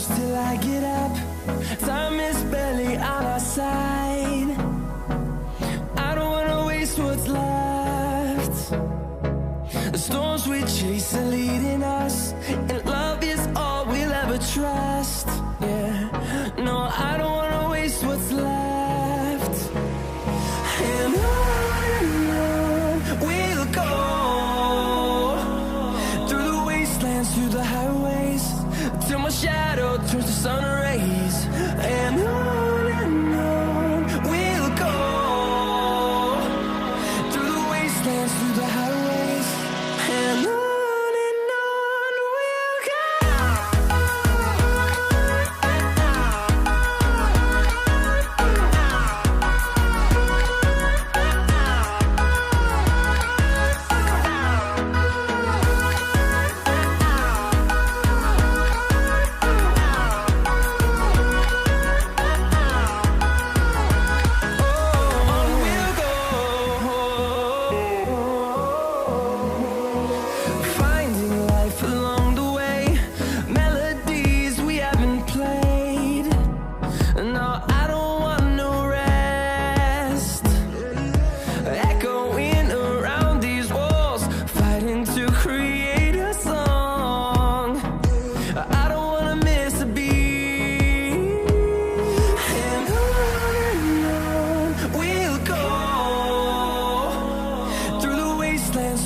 close till I get up. Time is barely on our side. I don't wanna waste what's left. The storms we chase are leading us, and love is all we'll ever trust. Yeah, no, I don't wanna waste what's left. And on we'll go, through the wastelands, through the highways, till my shadow turns to sun rays. And on we'll go, through the wastelands, through the highways, and on we'll go.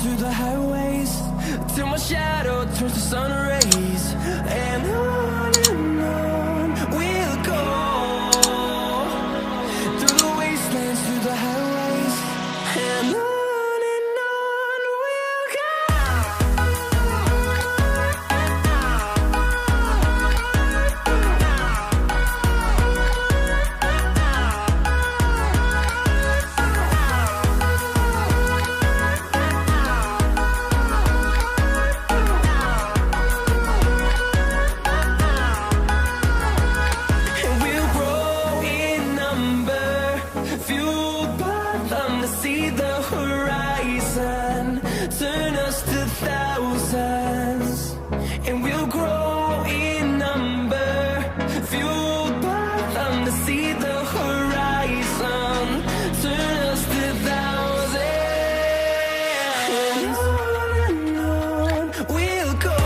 Through the highways, till my shadow turns to sun rays. And on we'll go, through the wastelands, through the highways, and on we'll go. See the horizon turn us to thousands, and we'll grow in number, fueled by them to see the horizon turn us to thousands. And on we'll go,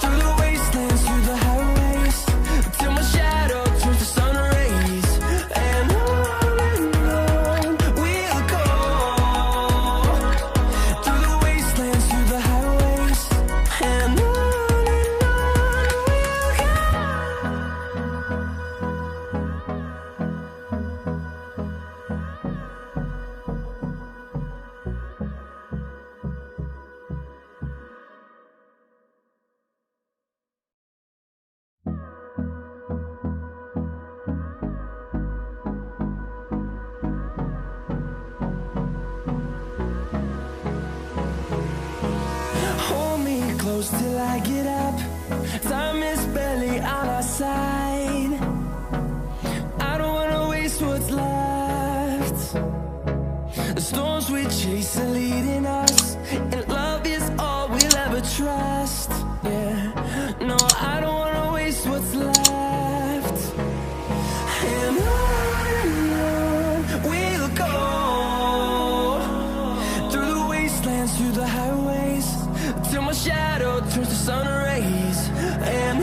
through the wastelands, through the highways, till my shadow turns to sun rays. And till I get up. Time is barely on our side. I don't wanna waste what's left. The storms we chase are leading